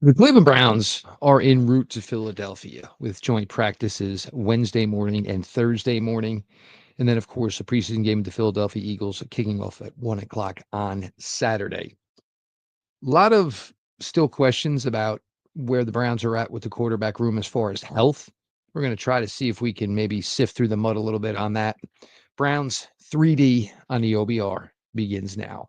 The Cleveland Browns are en route to Philadelphia with joint practices Wednesday morning and Thursday morning. And then, of course, a preseason game with the Philadelphia Eagles kicking off at 1 o'clock on Saturday. A lot of still questions about where the Browns are at with the quarterback room as far as health. We're going to try to see if we can maybe sift through the mud a little bit on that. Browns 3D on the OBR begins now.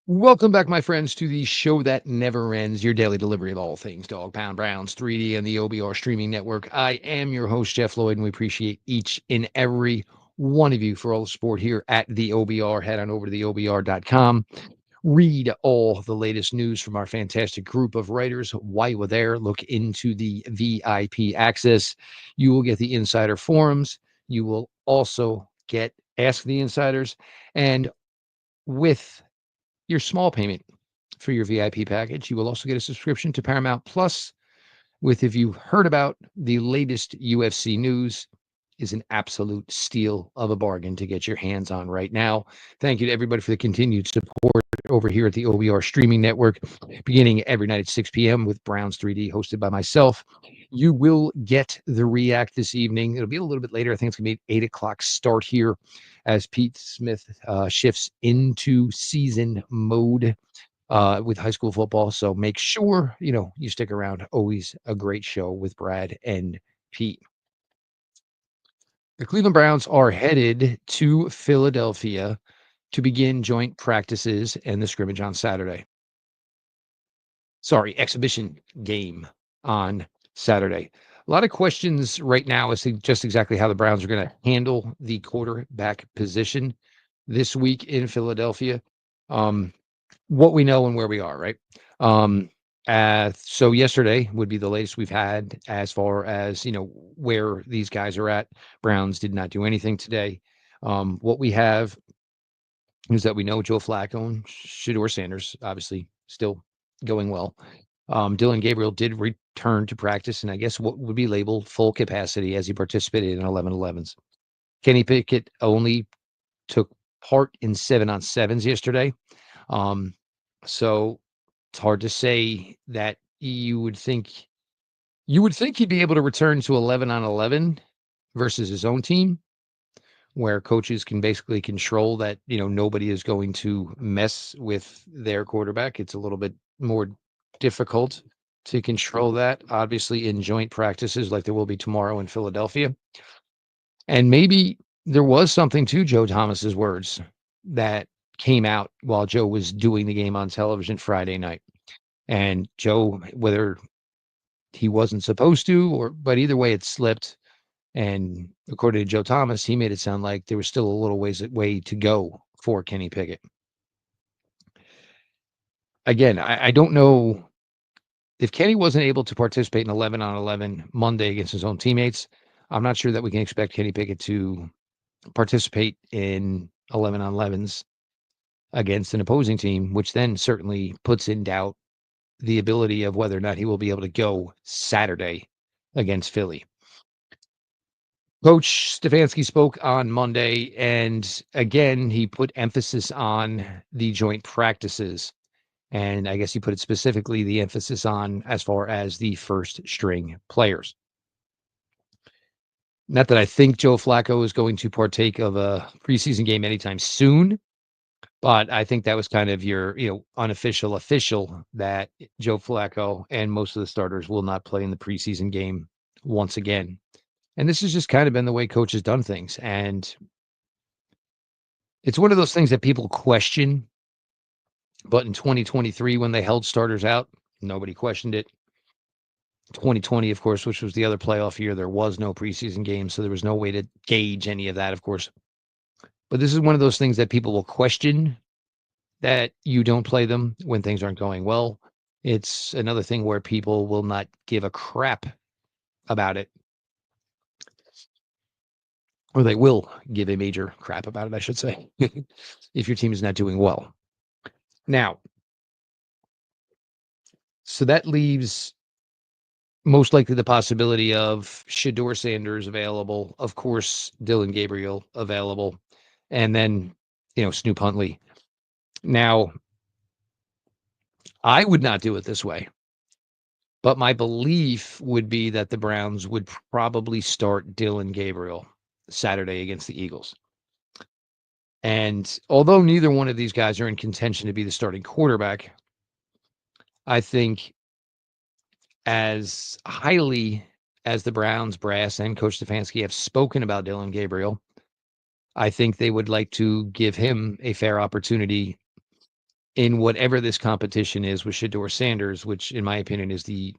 Welcome back, my friends, to the show that never ends, your daily delivery of all things Dog Pound Browns 3D and the OBR streaming network. I am your host, Jeff Lloyd, and we appreciate each and every one of you for all the support here at the OBR. Head on over to theobr.com. Read all the latest news from our fantastic group of writers. While you're there, look into the VIP access. You will get the insider forums. You will also get Ask the Insiders. And with your small payment for your VIP package, you will also get a subscription to Paramount Plus with, if you heard about the latest UFC news, is an absolute steal of a bargain to get your hands on right now. Thank you to everybody for the continued support over here at the OBR streaming network, beginning every night at 6 p.m. with Browns 3D, hosted by myself. You will get the react this evening. It'll be a little bit later. I think it's going to be an 8 o'clock start here as Pete Smith shifts into season mode with high school football. So make sure, you stick around. Always a great show with Brad and Pete. The Cleveland Browns are headed to Philadelphia to begin joint practices and the scrimmage on Saturday. Sorry, exhibition game on Saturday. A lot of questions right now as to just exactly how the Browns are going to handle the quarterback position this week in Philadelphia. What we know and where we are, right? So yesterday would be the latest we've had as far as, where these guys are at. Browns did not do anything today. What we have is that we know Joe Flacco and Shedeur Sanders, obviously, still going well. Dillon Gabriel did return to practice, and I guess what would be labeled full capacity as he participated in 11-11s. Kenny Pickett only took part in 7-on-7s yesterday. So it's hard to say that you would think he'd be able to return to 11-on-11 versus his own team, where coaches can basically control that, nobody is going to mess with their quarterback. It's a little bit more difficult to control that, obviously, in joint practices like there will be tomorrow in Philadelphia. And maybe there was something to Joe Thomas's words that came out while Joe was doing the game on television Friday night. And Joe, whether he wasn't supposed to, but either way, it slipped. And according to Joe Thomas, he made it sound like there was still a little way to go for Kenny Pickett. Again, I don't know if Kenny wasn't able to participate in 11-on-11 Monday against his own teammates. I'm not sure that we can expect Kenny Pickett to participate in 11-on-11s against an opposing team, which then certainly puts in doubt the ability of whether or not he will be able to go Saturday against Philly. Coach Stefanski spoke on Monday, and again, he put emphasis on the joint practices. And I guess he put it specifically, the emphasis on as far as the first string players. Not that I think Joe Flacco is going to partake of a preseason game anytime soon, but I think that was kind of your, unofficial official that Joe Flacco and most of the starters will not play in the preseason game once again. And this has just kind of been the way coach has done things. And it's one of those things that people question. But in 2023, when they held starters out, nobody questioned it. 2020, of course, which was the other playoff year, there was no preseason game, so there was no way to gauge any of that, of course. But this is one of those things that people will question, that you don't play them when things aren't going well. It's another thing where people will not give a crap about it. Or they will give a major crap about it, I should say, if your team is not doing well. Now, so that leaves most likely the possibility of Shedeur Sanders available, of course, Dillon Gabriel available. And then Snoop Huntley. Now, I would not do it this way, but my belief would be that the Browns would probably start Dillon Gabriel Saturday against the Eagles. And although neither one of these guys are in contention to be the starting quarterback, I think as highly as the Browns brass and Coach Stefanski have spoken about Dillon Gabriel, I think they would like to give him a fair opportunity in whatever this competition is with Shedeur Sanders, which in my opinion is the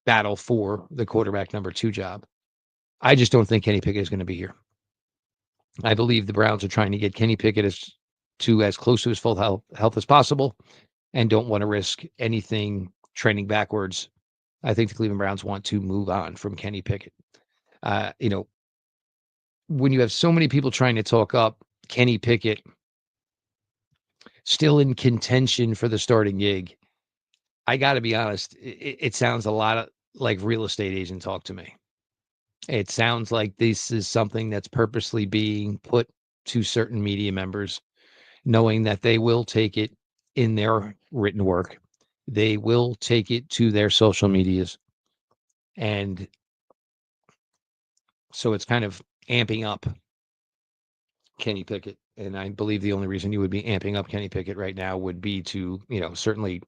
battle for the quarterback number 2 job. I just don't think Kenny Pickett is going to be here. I believe the Browns are trying to get Kenny Pickett as close to his full health as possible and don't want to risk anything trending backwards. I think the Cleveland Browns want to move on from Kenny Pickett. When you have so many people trying to talk up Kenny Pickett still in contention for the starting gig, I got to be honest, it sounds a lot like real estate agent talk to me. It sounds like this is something that's purposely being put to certain media members, knowing that they will take it in their written work. They will take it to their social medias. And so it's kind of amping up Kenny Pickett. And I believe the only reason you would be amping up Kenny Pickett right now would be to, certainly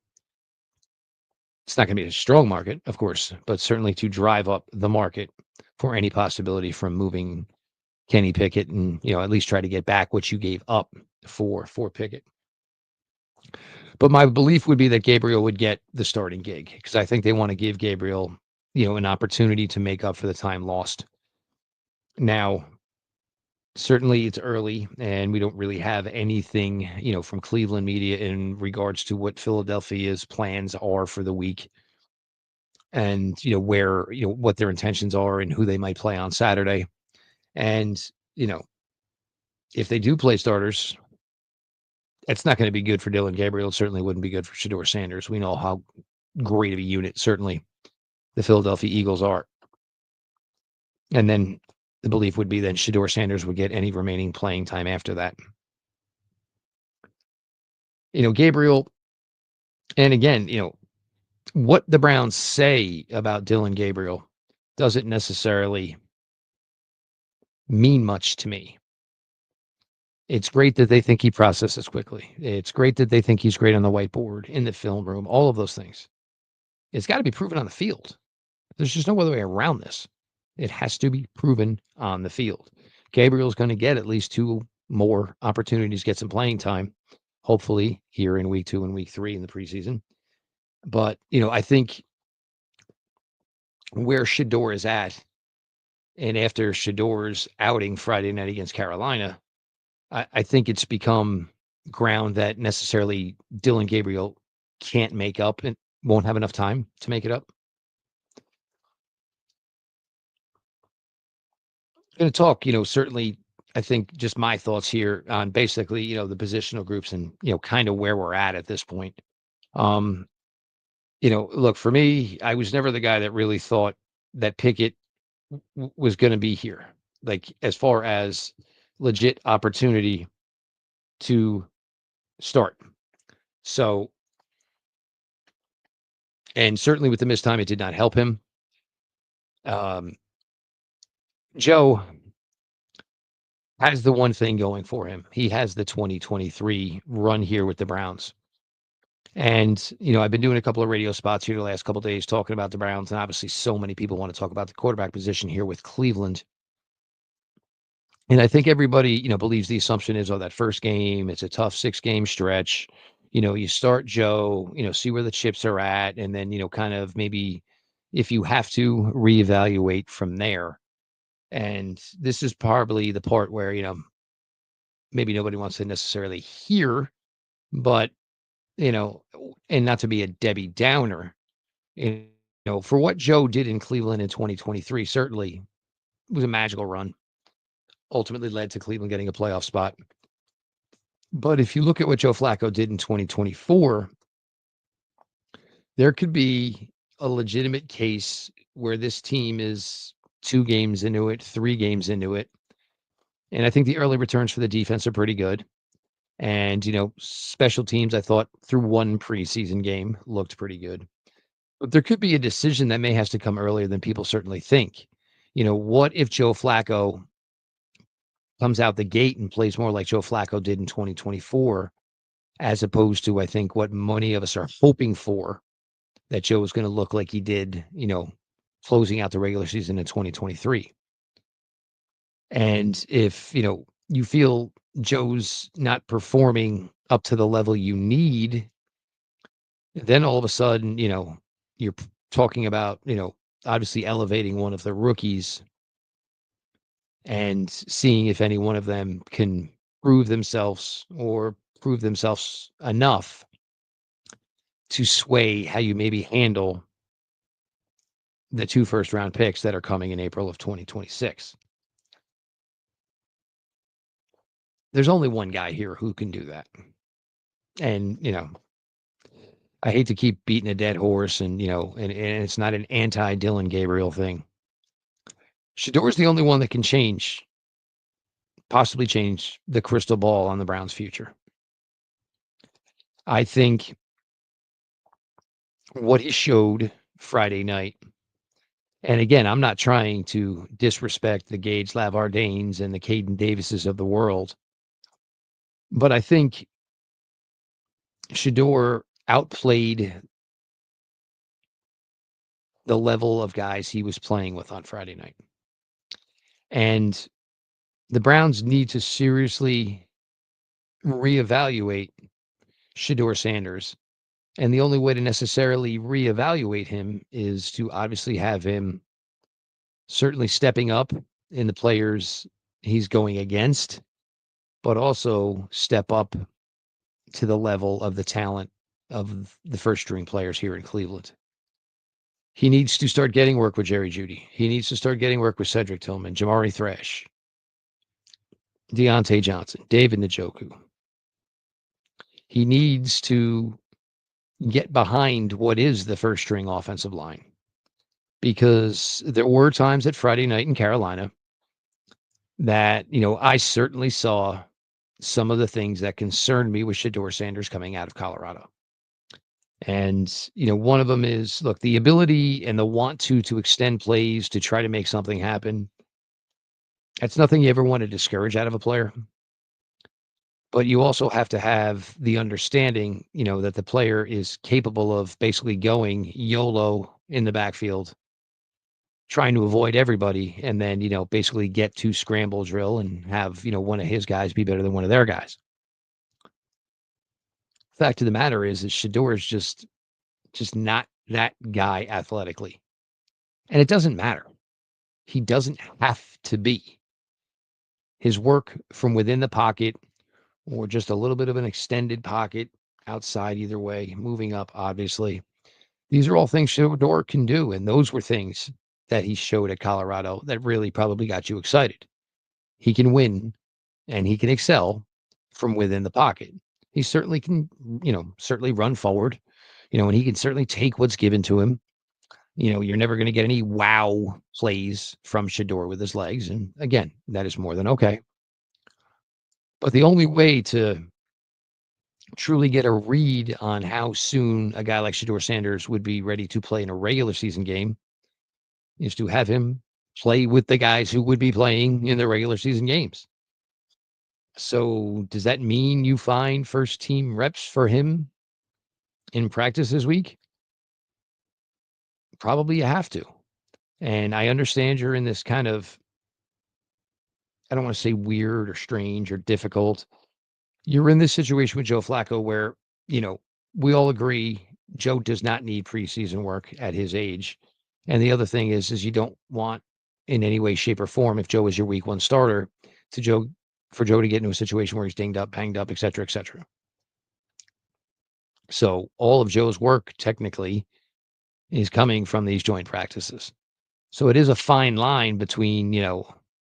it's not going to be a strong market, of course, but certainly to drive up the market for any possibility from moving Kenny Pickett and, at least try to get back what you gave up for Pickett. But my belief would be that Gabriel would get the starting gig because I think they want to give Gabriel, an opportunity to make up for the time lost. Now, certainly it's early and we don't really have anything, from Cleveland media in regards to what Philadelphia's plans are for the week and, where, what their intentions are and who they might play on Saturday. And, if they do play starters, it's not going to be good for Dillon Gabriel. It certainly wouldn't be good for Shedeur Sanders. We know how great of a unit, certainly, the Philadelphia Eagles are. And then the belief would be that Shedeur Sanders would get any remaining playing time after that. Gabriel, and again, what the Browns say about Dillon Gabriel doesn't necessarily mean much to me. It's great that they think he processes quickly. It's great that they think he's great on the whiteboard, in the film room, all of those things. It's got to be proven on the field. There's just no other way around this. It has to be proven on the field. Gabriel's going to get at least 2 more opportunities to get some playing time, hopefully here in week 2 and week 3 in the preseason. But, I think where Shedeur is at, and after Shedeur's outing Friday night against Carolina, I think it's become ground that necessarily Dillon Gabriel can't make up and won't have enough time to make it up. Going to talk, certainly, I think just my thoughts here on basically, the positional groups and, kind of where we're at this point. Look, for me, I was never the guy that really thought that Pickett was going to be here. Like, as far as legit opportunity to start. So, and certainly with the missed time, it did not help him. Joe has the one thing going for him. He has the 2023 run here with the Browns. And, I've been doing a couple of radio spots here the last couple of days talking about the Browns. And obviously so many people want to talk about the quarterback position here with Cleveland. And I think everybody, believes the assumption is, that first game, it's a tough 6-game stretch. You start Joe, see where the chips are at. And then, kind of maybe if you have to reevaluate from there. And this is probably the part where, maybe nobody wants to necessarily hear, but, and not to be a Debbie Downer, for what Joe did in Cleveland in 2023, certainly it was a magical run. Ultimately led to Cleveland getting a playoff spot. But if you look at what Joe Flacco did in 2024, there could be a legitimate case where this team is 2 games into it, 3 games into it. And I think the early returns for the defense are pretty good. And, special teams, I thought through one preseason game looked pretty good. But there could be a decision that may has to come earlier than people certainly think. What if Joe Flacco comes out the gate and plays more like Joe Flacco did in 2024, as opposed to, I think, what many of us are hoping for, that Joe is going to look like he did, closing out the regular season in 2023. And if, you feel Joe's not performing up to the level you need, then all of a sudden, you're talking about, obviously elevating one of the rookies and seeing if any one of them can prove themselves enough to sway how you maybe handle the 2 first-round picks that are coming in April of 2026. There's only one guy here who can do that. And, I hate to keep beating a dead horse and, and it's not an anti-Dillon Gabriel thing. Shedeur is the only one that can possibly change the crystal ball on the Browns' future. I think what he showed Friday night, and again, I'm not trying to disrespect the Gage Lavardanes and the Caden Davises of the world, but I think Shedeur outplayed the level of guys he was playing with on Friday night. And the Browns need to seriously reevaluate Shedeur Sanders. And the only way to necessarily reevaluate him is to obviously have him certainly stepping up in the players he's going against, but also step up to the level of the talent of the first string players here in Cleveland. He needs to start getting work with Jerry Jeudy. He needs to start getting work with Cedric Tillman, Jamari Thrash, Deontay Johnson, David Njoku. He needs to get behind what is the first string offensive line, because there were times at Friday night in Carolina that, I certainly saw some of the things that concerned me with Shedeur Sanders coming out of Colorado. And, one of them is, look, the ability and the want to extend plays to try to make something happen. That's nothing you ever want to discourage out of a player. But you also have to have the understanding, that the player is capable of basically going YOLO in the backfield, trying to avoid everybody, and then, basically get to scramble drill and have, one of his guys be better than one of their guys. Fact of the matter is Shedeur is just not that guy athletically. And it doesn't matter. He doesn't have to be. His work from within the pocket or just a little bit of an extended pocket outside, either way, moving up, obviously. These are all things Shedeur can do. And those were things that he showed at Colorado that really probably got you excited. He can win and he can excel from within the pocket. He certainly can, certainly run forward, and he can certainly take what's given to him. You're never going to get any wow plays from Shedeur with his legs. And again, that is more than okay. But the only way to truly get a read on how soon a guy like Shedeur Sanders would be ready to play in a regular season game is to have him play with the guys who would be playing in the regular season games. So does that mean you find first team reps for him in practice this week? Probably you have to. And I understand you're in this kind of, I don't want to say weird or strange or difficult. You're in this situation with Joe Flacco where, we all agree Joe does not need preseason work at his age. And the other thing is you don't want in any way, shape, or form, if Joe is your week one starter, for Joe to get into a situation where he's dinged up, banged up, et cetera, et cetera. So all of Joe's work technically is coming from these joint practices. So it is a fine line between,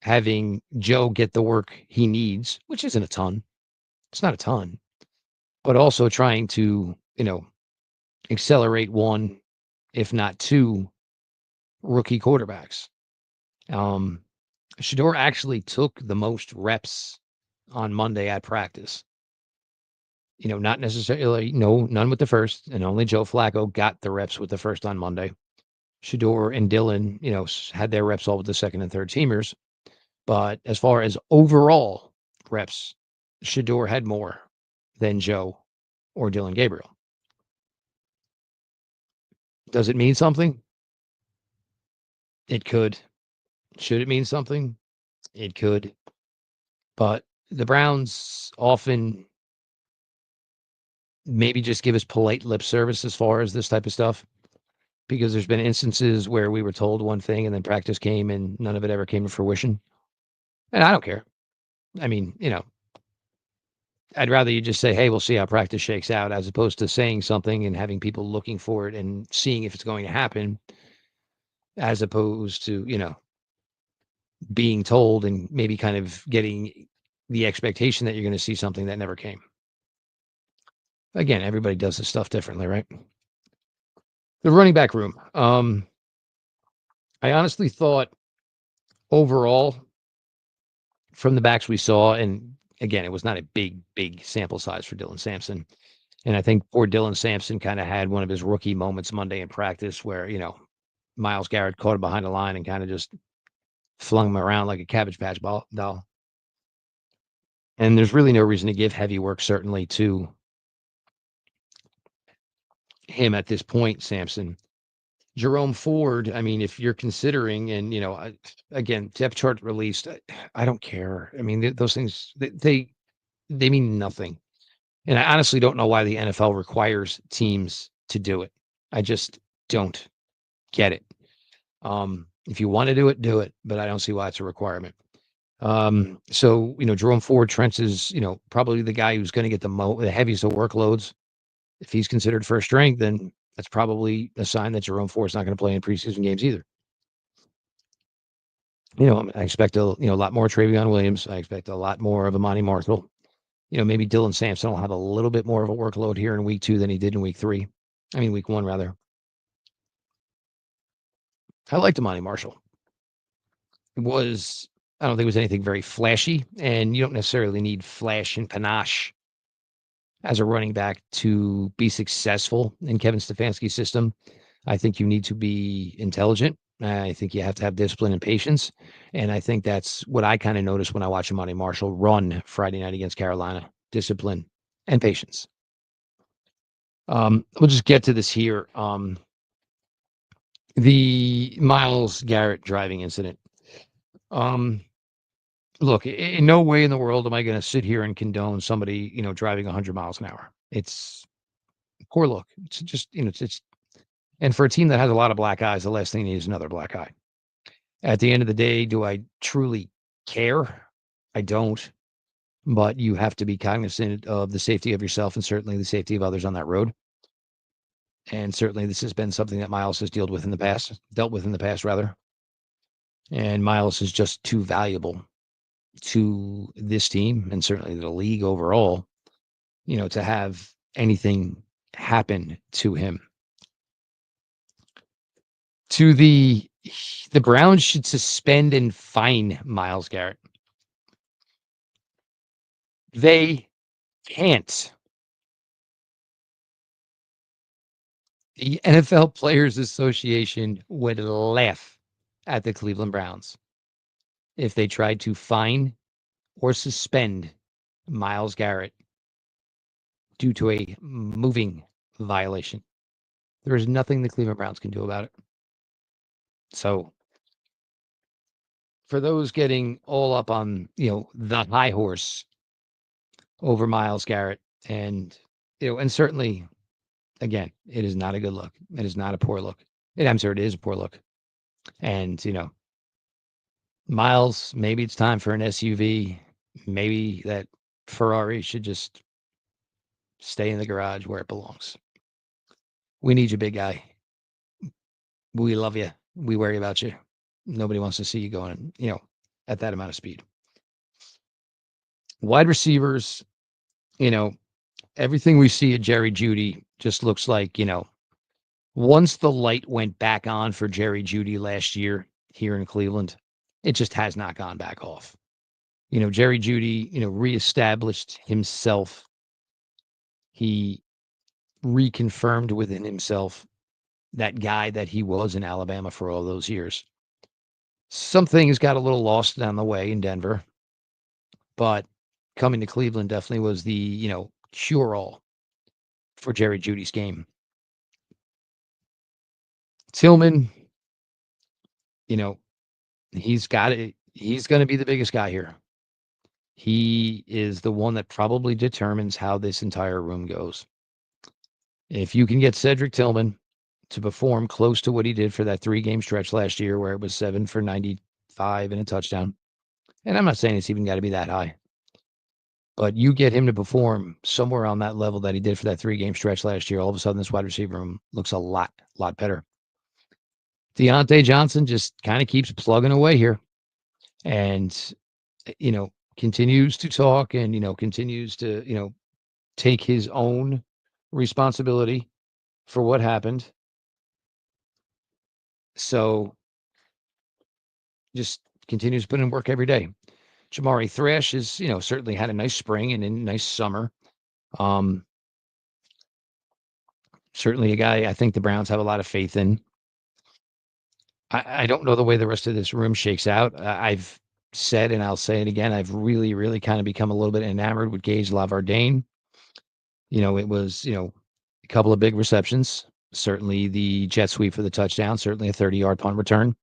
having Joe get the work he needs, which isn't a ton. It's not a ton, but also trying to, accelerate one, if not two, rookie quarterbacks. Shedeur actually took the most reps on Monday at practice. Not necessarily, no, none with the first, and only Joe Flacco got the reps with the first on Monday. Shedeur and Dillon, had their reps all with the second and third teamers. But as far as overall reps, Shedeur had more than Joe or Dillon Gabriel. Does it mean something? It could. Should it mean something? It could. But the Browns often maybe just give us polite lip service as far as this type of stuff, because there's been instances where we were told one thing and then practice came and none of it ever came to fruition. And I don't care. I mean, I'd rather you just say, hey, we'll see how practice shakes out, as opposed to saying something and having people looking for it and seeing if it's going to happen, as opposed to, being told and maybe kind of getting the expectation that you're going to see something that never came. Again, everybody does this stuff differently, right? The running back room. I honestly thought overall, from the backs we saw, and again, it was not a big sample size for Dillon Sampson. And I think poor Dillon Sampson kind of had one of his rookie moments Monday in practice where, Myles Garrett caught him behind the line and kind of just flung him around like a Cabbage Patch doll. And there's really no reason to give heavy work, certainly, to him at this point, Sampson. Jerome Ford, I mean, if you're considering, and again, depth chart released, I don't care. I mean, those things they mean nothing, and I honestly don't know why the NFL requires teams to do it. I just don't get it. If you want to do it, but I don't see why it's a requirement. So Jerome Ford, Trent's is probably the guy who's going to get the heaviest of workloads. If he's considered first string, then that's probably a sign that Jerome Ford's not going to play in preseason games either. I expect a lot more Travion Williams. I expect a lot more of Amani Marshall. Maybe Dillon Sampson will have a little bit more of a workload here in week 2 than he did in week 3. I mean, week 1 rather. I liked Amani Marshall. I don't think it was anything very flashy, and you don't necessarily need flash and panache as a running back to be successful in Kevin Stefanski's system. I think you need to be intelligent. I think you have to have discipline and patience. And I think that's what I kind of noticed when I watched Amani Marshall run Friday night against Carolina. Discipline and patience. We'll just get to this here. The Myles Garrett driving incident. Look, in no way in the world am I going to sit here and condone somebody, driving 100 miles an hour. It's poor look. It's just, and for a team that has a lot of black eyes, the last thing you need is another black eye. At the end of the day, do I truly care? I don't. But you have to be cognizant of the safety of yourself and certainly the safety of others on that road. And certainly this has been something that Myles has dealt with in the past rather. And Myles is just too valuable to this team and certainly the league overall, to have anything happen to him. The Browns should suspend and fine Myles Garrett. They can't. The NFL Players Association would laugh at the Cleveland Browns if they tried to fine or suspend Myles Garrett due to a moving violation. There is nothing the Cleveland Browns can do about it. So for those getting all up on, the high horse over Myles Garrett and, and certainly, again, it is not a good look. It is not a poor look. I'm sorry, it is a poor look. And, Myles, maybe it's time for an SUV. Maybe that Ferrari should just stay in the garage where it belongs. We need you, big guy. We love you. We worry about you. Nobody wants to see you going, at that amount of speed. Wide receivers, everything we see at Jerry Jeudy just looks like, once the light went back on for Jerry Jeudy last year here in Cleveland, it just has not gone back off. Jerry Jeudy, reestablished himself He reconfirmed within himself that guy that he was in Alabama for all those years. Some things got a little lost down the way in Denver, but coming to Cleveland definitely was the, cure all for Jerry Judy's game. Tillman, you know, he's got it. He's going to be the biggest guy here. He is the one that probably determines how this entire room goes. If you can get Cedric Tillman to perform close to what he did for that 3-game stretch last year, where it was 7 for 95 and a touchdown, and I'm not saying it's even got to be that high, but you get him to perform somewhere on that level that he did for that 3-game stretch last year, all of a sudden this wide receiver room looks a lot better. Deontay Johnson just kind of keeps plugging away here and, continues to talk and, continues to, take his own responsibility for what happened. So just continues putting in work every day. Jamari Thrash is, certainly had a nice spring and a nice summer. Um, Certainly a guy I think the Browns have a lot of faith in. I don't know the way the rest of this room shakes out. I've said, and I'll say it again, I've really, really kind of become a little bit enamored with Gage Lavardane. It was, a couple of big receptions, certainly the jet sweep for the touchdown, certainly a 30-yard punt return.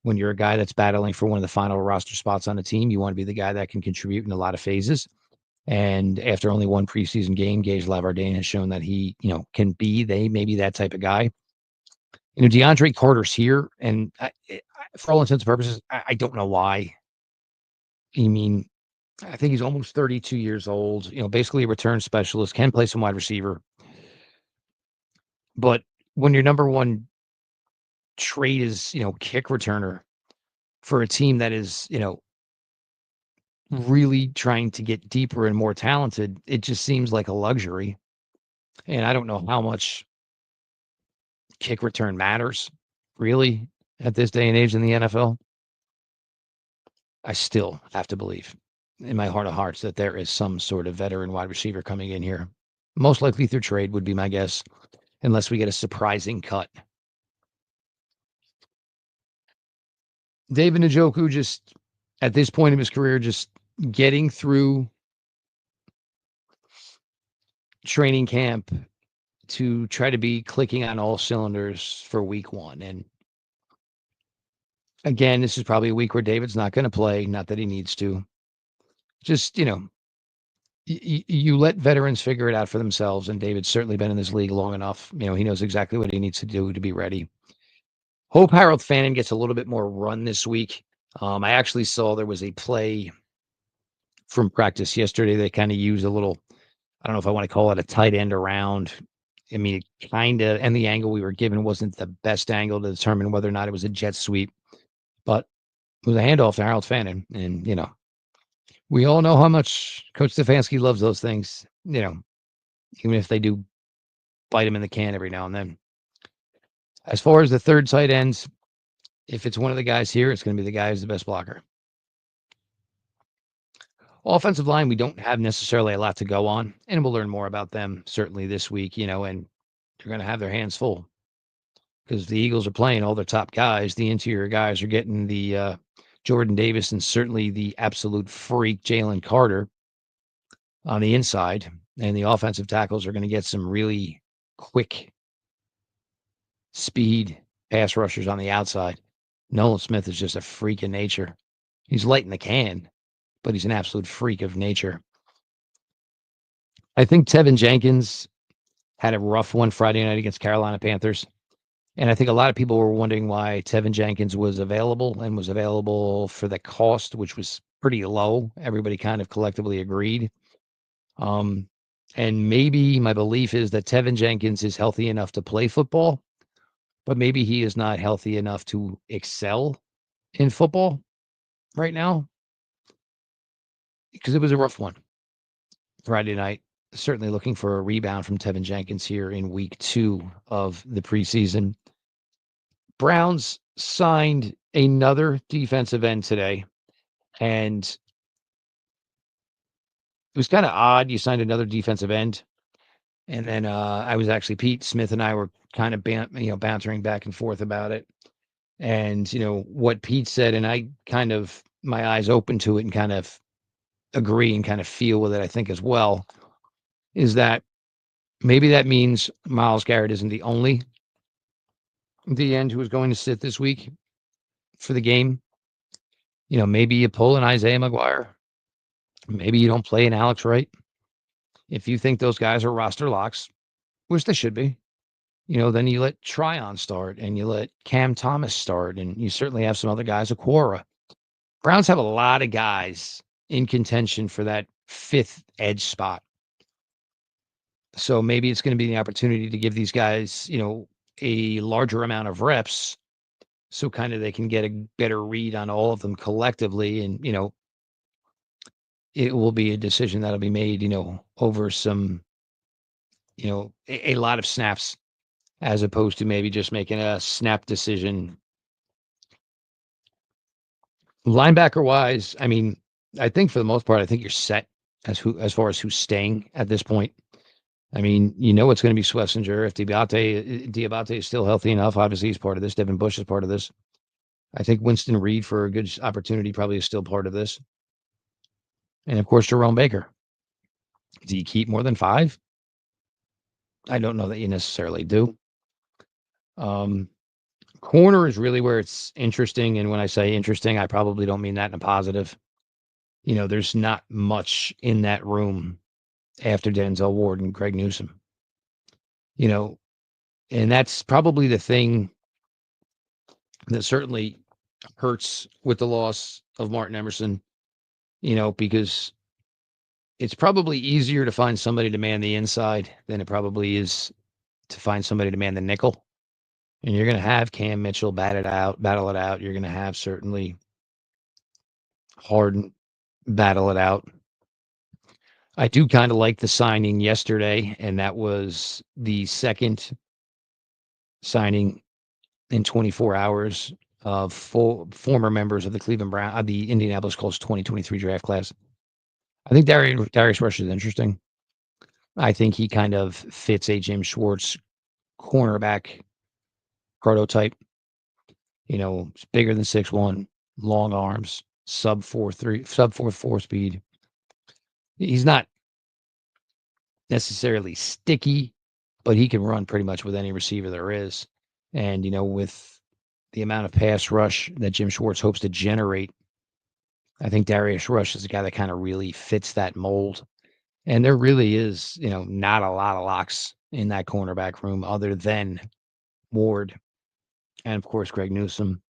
When you're a guy that's battling for one of the final roster spots on the team, you want to be the guy that can contribute in a lot of phases. And after only one preseason game, Gage Lavardane has shown that he, can be maybe that type of guy. DeAndre Carter's here, and for all intents and purposes, I don't know why. I mean, I think he's almost 32 years old, basically a return specialist, can play some wide receiver. But when your number one trait is, kick returner for a team that is, really trying to get deeper and more talented, it just seems like a luxury. And I don't know how much kick return matters, really, at this day and age in the NFL. I still have to believe in my heart of hearts that there is some sort of veteran wide receiver coming in here. Most likely through trade would be my guess, unless we get a surprising cut. David Njoku just, at this point of his career, just getting through training camp to try to be clicking on all cylinders for week 1. And again, this is probably a week where David's not going to play, not that he needs to. Just, you let veterans figure it out for themselves, and David's certainly been in this league long enough. He knows exactly what he needs to do to be ready. Hope Harold Fannin gets a little bit more run this week. I actually saw there was a play from practice yesterday that kind of used a little, I don't know if I want to call it a tight end around. I mean, it kind of, and the angle we were given wasn't the best angle to determine whether or not it was a jet sweep, but it was a handoff to Harold Fannin. And, we all know how much Coach Stefanski loves those things, even if they do bite him in the can every now and then. As far as the third tight ends, if it's one of the guys here, it's going to be the guy who's the best blocker. Offensive line, we don't have necessarily a lot to go on, and we'll learn more about them certainly this week, and they're going to have their hands full because the Eagles are playing all their top guys. The interior guys are getting the Jordan Davis and certainly the absolute freak Jalen Carter on the inside, and the offensive tackles are going to get some really quick speed pass rushers on the outside. Nolan Smith is just a freak of nature. He's light in the can, but he's an absolute freak of nature. I think Tevin Jenkins had a rough one Friday night against Carolina Panthers. And I think a lot of people were wondering why Tevin Jenkins was available and was available for the cost, which was pretty low. Everybody kind of collectively agreed. And maybe my belief is that Tevin Jenkins is healthy enough to play football, but maybe he is not healthy enough to excel in football right now because it was a rough one Friday night. Certainly looking for a rebound from Tevin Jenkins here in week 2 of the preseason. Browns signed another defensive end today, and it was kind of odd. You signed another defensive end And then I was actually Pete Smith and I were kind of bantering back and forth about it. And what Pete said, and I kind of my eyes open to it and kind of agree and kind of feel with it. I think as well is that maybe that means Myles Garrett isn't the only the end who is going to sit this week for the game. Maybe you pull an Isaiah McGuire. Maybe you don't play an Alex Wright. If you think those guys are roster locks, which they should be, then you let Tryon start and you let Cam Thomas start, and you certainly have some other guys, Aquara. Browns have a lot of guys in contention for that fifth edge spot. So maybe it's going to be the opportunity to give these guys, a larger amount of reps so kind of they can get a better read on all of them collectively. And, it will be a decision that'll be made, over some, a lot of snaps as opposed to maybe just making a snap decision. Linebacker wise, I mean, I think for the most part, I think you're set as far as who's staying at this point. I mean, it's going to be Schlesinger. If Diabate is still healthy enough, obviously he's part of this. Devin Bush is part of this. I think Winston Reed for a good opportunity probably is still part of this. And of course, Jerome Baker. Do you keep more than 5? I don't know that you necessarily do. Corner is really where it's interesting. And when I say interesting, I probably don't mean that in a positive. There's not much in that room after Denzel Ward and Greg Newsome. And that's probably the thing that certainly hurts with the loss of Martin Emerson, because it's probably easier to find somebody to man the inside than it probably is to find somebody to man the nickel. And you're going to have Cam Mitchell battle it out. You're going to have certainly Harden battle it out. I do kind of like the signing yesterday, and that was the second signing in 24 hours of former members of the the Indianapolis Colts 2023 draft class. I think Darius Rush is interesting. I think he kind of fits a Jim Schwartz cornerback prototype. It's bigger than 6'1", long arms, sub 4.4 speed. He's not necessarily sticky, but he can run pretty much with any receiver there is. And, with the amount of pass rush that Jim Schwartz hopes to generate, I think Darius Rush is a guy that kind of really fits that mold. And there really is, not a lot of locks in that cornerback room other than Ward and, of course, Greg Newsome.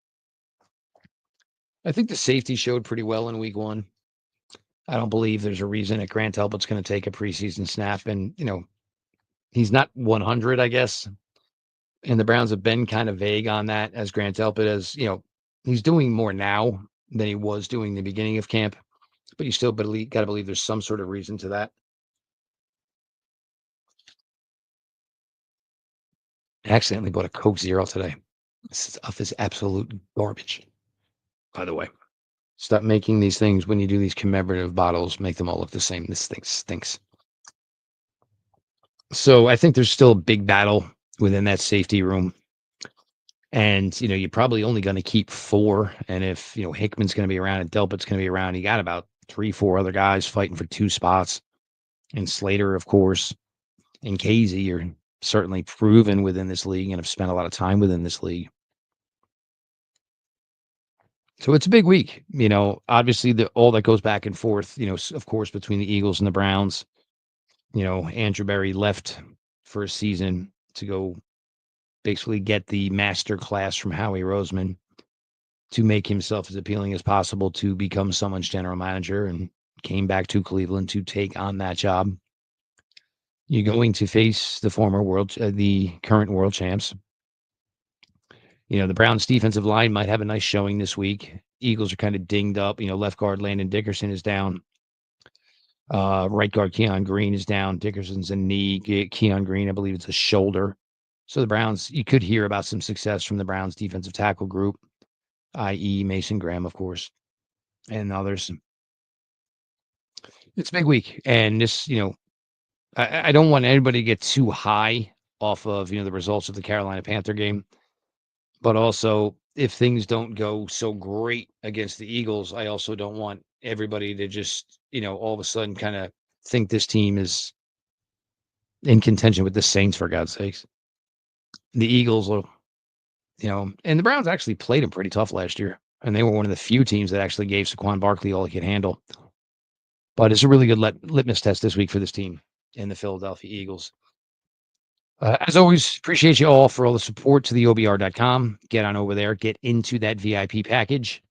I think the safety showed pretty well in week 1. I don't believe there's a reason that Grant Talbot's going to take a preseason snap. And, he's not 100, I guess. And the Browns have been kind of vague on that as Grant Talbot as, he's doing more now than he was doing the beginning of camp. But you still got to believe there's some sort of reason to that. I accidentally bought a Coke Zero today. This stuff is absolute garbage, by the way. Stop making these things when you do these commemorative bottles, make them all look the same. This thing stinks. So I think there's still a big battle within that safety room. And, you're probably only going to keep 4. And if, Hickman's going to be around and Delpit's going to be around, you got about 3-4 other guys fighting for 2 spots. And Slater, of course, and Casey are certainly proven within this league and have spent a lot of time within this league. So it's a big week, obviously all that goes back and forth, of course, between the Eagles and the Browns. Andrew Berry left for a season to go basically get the master class from Howie Roseman to make himself as appealing as possible to become someone's general manager, and came back to Cleveland to take on that job. You're going to face the the current world champs. The Browns defensive line might have a nice showing this week. Eagles are kind of dinged up. Left guard Landon Dickerson is down. Right guard Keon Green is down. Dickerson's a knee. Keon Green, I believe it's a shoulder. So the Browns, you could hear about some success from the Browns defensive tackle group, i.e. Mason Graham, of course, and others. It's a big week. And this, I don't want anybody to get too high off of, the results of the Carolina Panther game, but also if things don't go so great against the Eagles, I also don't want everybody to just, all of a sudden kind of think this team is in contention with the Saints, for God's sakes. The Eagles will, and the Browns actually played them pretty tough last year, and they were one of the few teams that actually gave Saquon Barkley all he could handle. But it's a really good litmus test this week for this team and the Philadelphia Eagles. As always, appreciate you all for all the support to the OBR.com. Get on over there, get into that VIP package.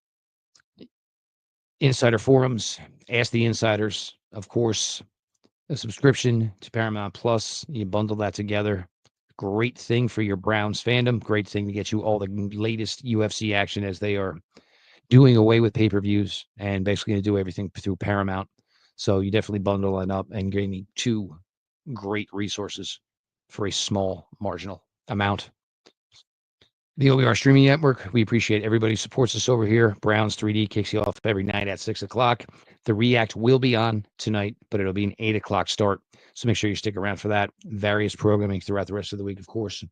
Insider forums, ask the insiders. Of course, a subscription to Paramount Plus. You bundle that together. Great thing for your Browns fandom. Great thing to get you all the latest UFC action as they are doing away with pay-per-views and basically going to do everything through Paramount. So you definitely bundle it up and gain 2 great resources for a small marginal amount. The OBR streaming network, we appreciate everybody who supports us over here. Browns 3D kicks you off every night at 6 o'clock. The React will be on tonight, but it'll be an 8 o'clock start. So make sure you stick around for that. Various programming throughout the rest of the week, of course.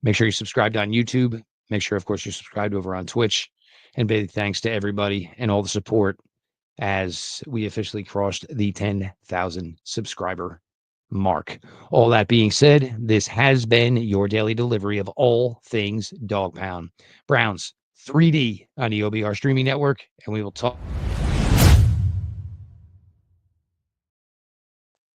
Make sure you're subscribed on YouTube. Make sure, of course, you're subscribed over on Twitch. And big thanks to everybody and all the support as we officially crossed the 10,000 subscriber mark. All that being said, this has been your daily delivery of all things Dog Pound. Browns 3D on the OBR streaming network, and we will talk.